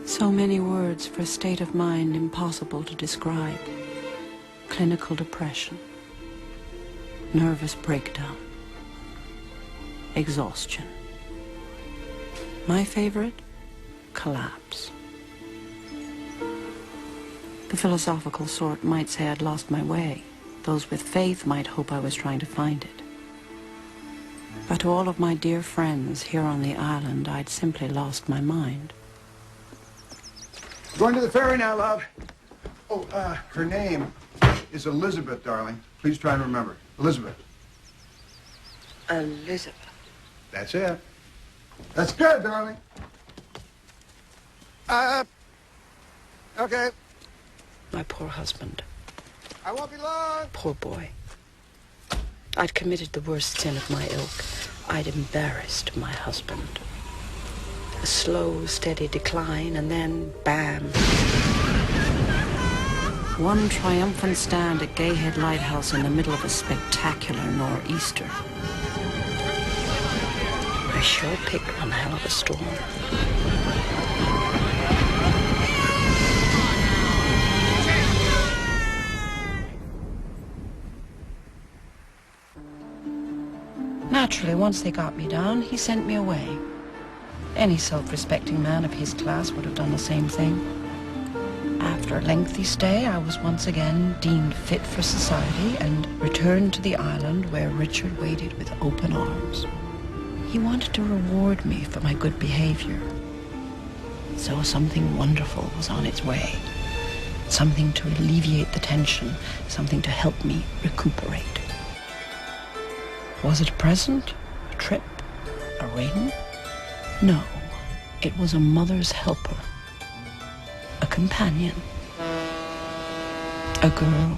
So many words for a state of mind impossible to describe. Clinical depression, nervous breakdown, exhaustion. My favorite? Collapse. The philosophical sort might say I'd lost my way. Those with faith might hope I was trying to find it. But to all of my dear friends here on the island, I'd simply lost my mind. Going to the ferry now, love. Oh, her name is Elizabeth, darling. Please try and remember. Elizabeth. Elizabeth. That's it. That's good, darling. Okay. My poor husband. I won't be long. Poor boy. I'd committed the worst sin of my ilk. I'd embarrassed my husband. A slow, steady decline, and then, bam. One triumphant stand at Gayhead Lighthouse in the middle of a spectacular nor'easter. I sure picked one hell of a storm. Naturally, once they got me down, he sent me away. Any self-respecting man of his class would have done the same thing. After a lengthy stay, I was once again deemed fit for society and returned to the island where Richard waited with open arms. He wanted to reward me for my good behavior. So something wonderful was on its way. Something to alleviate the tension, something to help me recuperate. Was it a present? A trip? A ring? No, it was a mother's helper. A companion. A girl.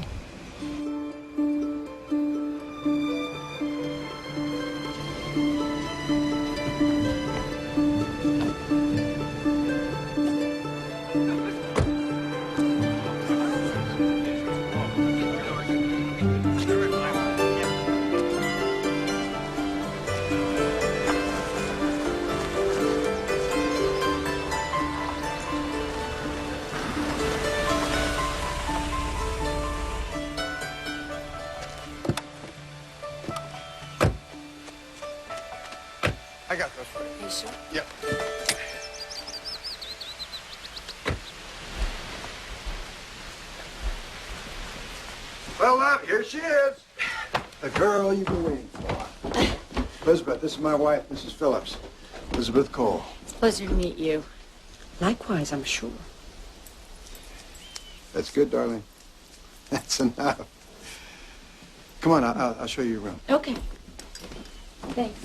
I got those for you. Are you sure? Yep. Well, love, here she is. The girl you've been waiting for. Elizabeth, this is my wife, Mrs. Phillips. Elizabeth Cole. Pleasure to meet you. Likewise, I'm sure. That's good, darling. That's enough. Come on, I'll show you your room. Okay. Thanks.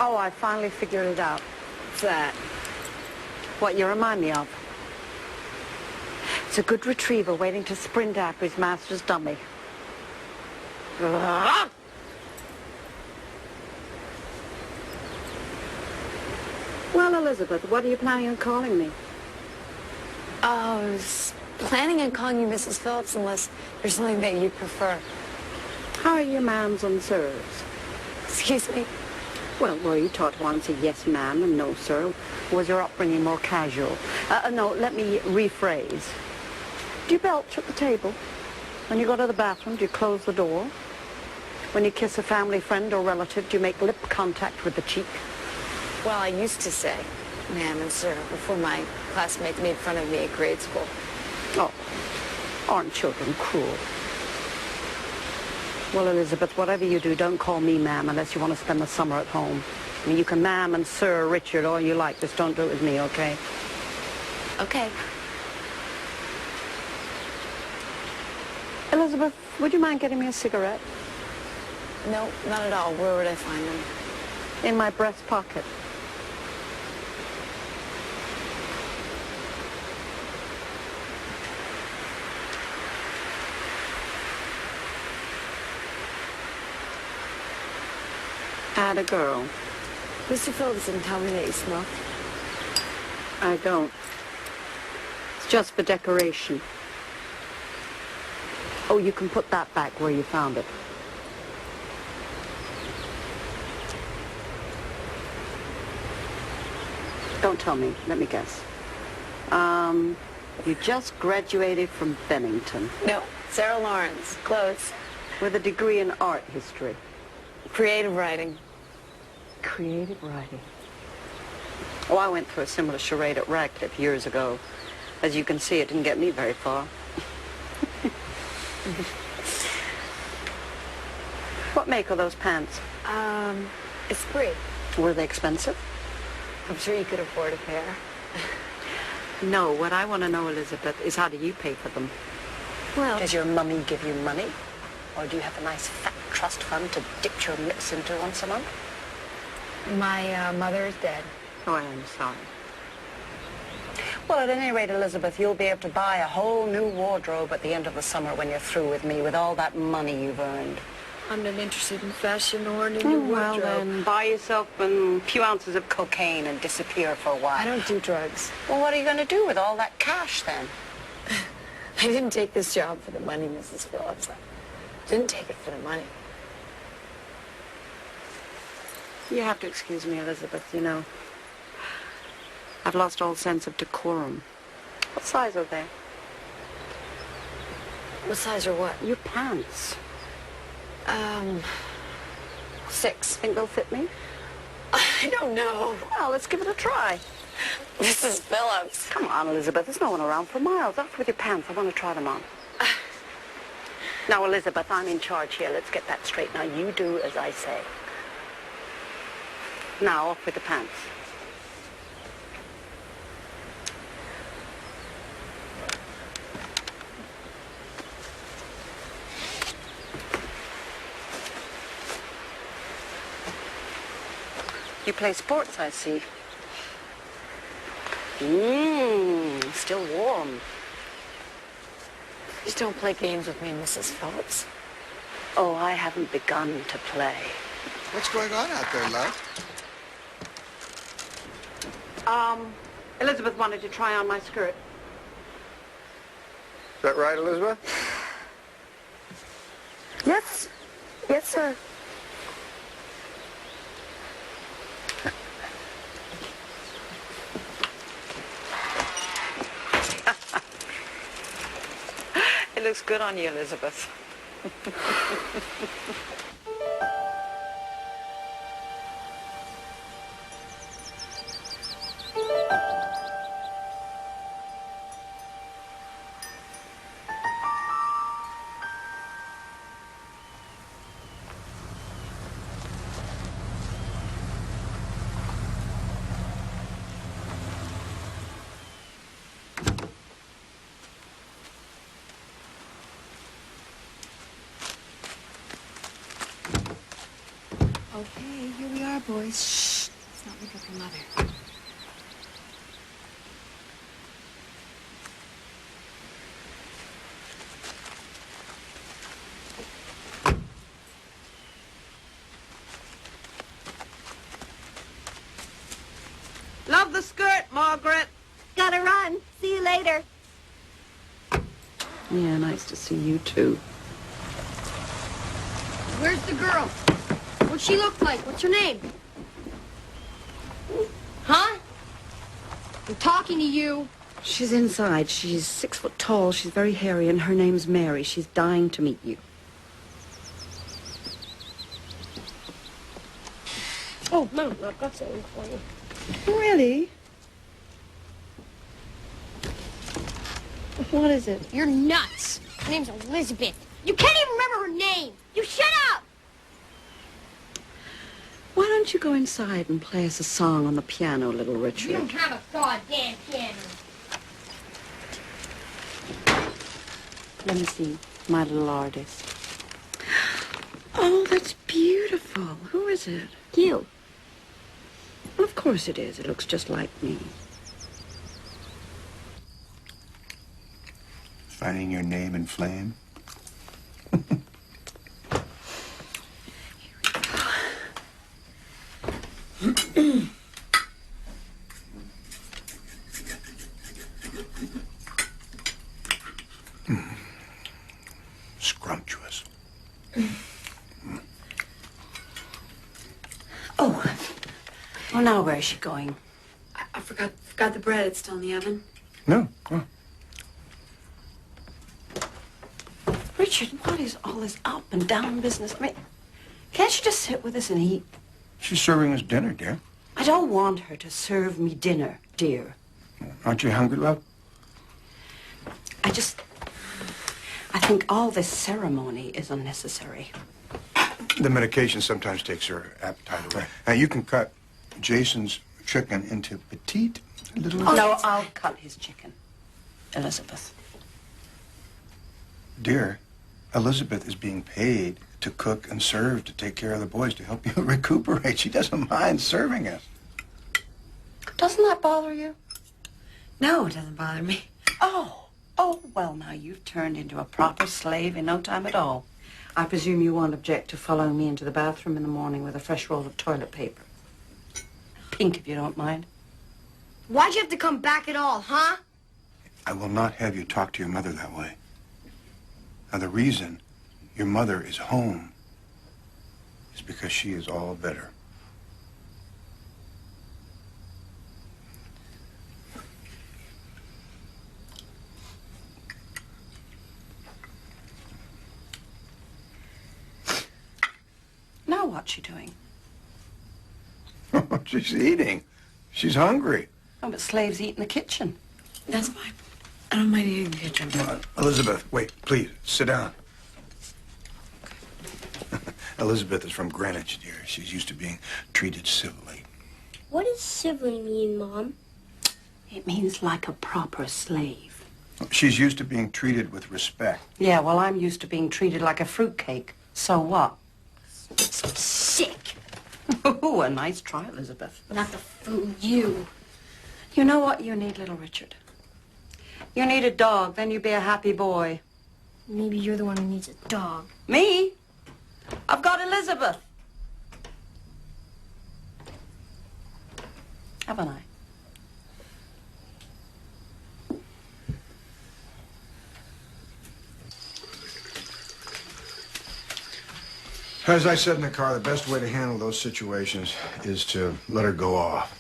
Oh, I finally figured it out. What's that? What you remind me of. It's a good retriever waiting to sprint after his master's dummy. Well, Elizabeth, what are you planning on calling me? I was planning on calling you Mrs. Phillips unless there's something that you prefer. How are your ma'ams and sirs? Excuse me? Well, were you taught to want to say yes, ma'am, and no, sir? Or was your upbringing more casual? No, let me rephrase. Do you belch at the table? When you go to the bathroom, do you close the door? When you kiss a family friend or relative, do you make lip contact with the cheek? Well, I used to say ma'am and sir before my classmates made fun of me at grade school. Oh, aren't children cruel? Well, Elizabeth, whatever you do, don't call me ma'am unless you want to spend the summer at home. I mean, you can ma'am and sir Richard all you like. Just don't do it with me, okay? Okay. Elizabeth, would you mind getting me a cigarette? No, not at all. Where would I find them? In my breast pocket. Atta girl. Mr. Phillips didn't tell me that you smoked. I don't. It's just for decoration. Oh, you can put that back where you found it. Don't tell me. Let me guess. You just graduated from Bennington No, Sarah Lawrence. Close. with a degree in art history. Creative writing. Creative writing. Oh, I went through a similar charade at Radcliffe years ago. As you can see, it didn't get me very far. What make are those pants? Esprit. Were they expensive? I'm sure you could afford a pair. No, what I want to know, Elizabeth, is how do you pay for them? Well, Does your mummy give you money? Or do you have a nice fat trust fund to dip your mitts into once a month? my mother is dead. Oh, I am sorry. Well, at any rate, Elizabeth, you'll be able to buy a whole new wardrobe at the end of the summer when you're through with me with all that money you've earned. I'm not interested in fashion or in a Oh, new well, wardrobe. then, buy yourself a few ounces of cocaine and disappear for a while. I don't do drugs. Well, what are you going to do with all that cash, then? I didn't take this job for the money, Mrs. Phillips. I didn't take it for the money. You have to excuse me, Elizabeth, you know. I've lost all sense of decorum. What size are they? What size or what? Your pants. 6. Think they'll fit me? I don't know. Well, let's give it a try. Mrs. Phillips. Come on, Elizabeth. There's no one around for miles. Off with your pants. I want to try them on. Now, Elizabeth, I'm in charge here. Let's get that straight. Now, you do as I say. Now, off with the pants. You play sports, I see. Still warm. Please don't play games with me, Mrs. Phillips. Oh, I haven't begun to play. What's going on out there, love? Elizabeth wanted to try on my skirt. Is that right, Elizabeth? Yes. Yes, sir. It looks good on you, Elizabeth. Okay, here we are, boys. Shh. Let's not wake up your mother. Love the skirt, Margaret. Gotta run. See you later. Yeah, nice to see you, too. Where's the girl? What's she look like? What's her name? Huh? I'm talking to you. She's inside. She's 6 foot tall. She's very hairy, and her name's Mary. She's dying to meet you. Oh, Mom, I've got something for you. Really? What is it? You're nuts. Her name's Elizabeth. You can't even remember her name. You shut up. Why don't you go inside and play us a song on the piano, little Richard? You don't have a goddamn piano. Let me see, my little artist. Oh, that's beautiful. Who is it? You. Well, of course it is. It looks just like me. Finding your name in flame? Oh. Well, now where is she going? I forgot the bread. It's still in the oven. No. Oh. Richard, what is all this up and down business? I mean, can't she just sit with us and eat? She's serving us dinner, dear. I don't want her to serve me dinner, dear. Aren't you hungry, love? I think all this ceremony is unnecessary. The medication sometimes takes her appetite away. Now, you can cut Jason's chicken into petite little... Oh, no, I'll cut his chicken. Elizabeth. Dear, Elizabeth is being paid to cook and serve, to take care of the boys, to help you recuperate. She doesn't mind serving us. Doesn't that bother you? No, it doesn't bother me. Oh, well, now you've turned into a proper slave in no time at all. I presume you won't object to following me into the bathroom in the morning with a fresh roll of toilet paper. Pink, if you don't mind. Why'd you have to come back at all, huh? I will not have you talk to your mother that way. Now, the reason your mother is home is because she is all better. Now what's she doing? She's eating. She's hungry. Oh, but slaves eat in the kitchen. That's fine. I don't mind eating in the kitchen. Elizabeth, wait, please, sit down. Elizabeth is from Greenwich, dear. She's used to being treated civilly. What does civilly mean, Mom? It means like a proper slave. She's used to being treated with respect. Yeah, well, I'm used to being treated like a fruitcake. So what? Sick. Ooh, a nice try, Elizabeth. Not to fool you. You know what you need, little Richard? You need a dog, then you'd be a happy boy. Maybe you're the one who needs a dog. Me? I've got Elizabeth. Haven't I? As I said in the car, the best way to handle those situations is to let her go off.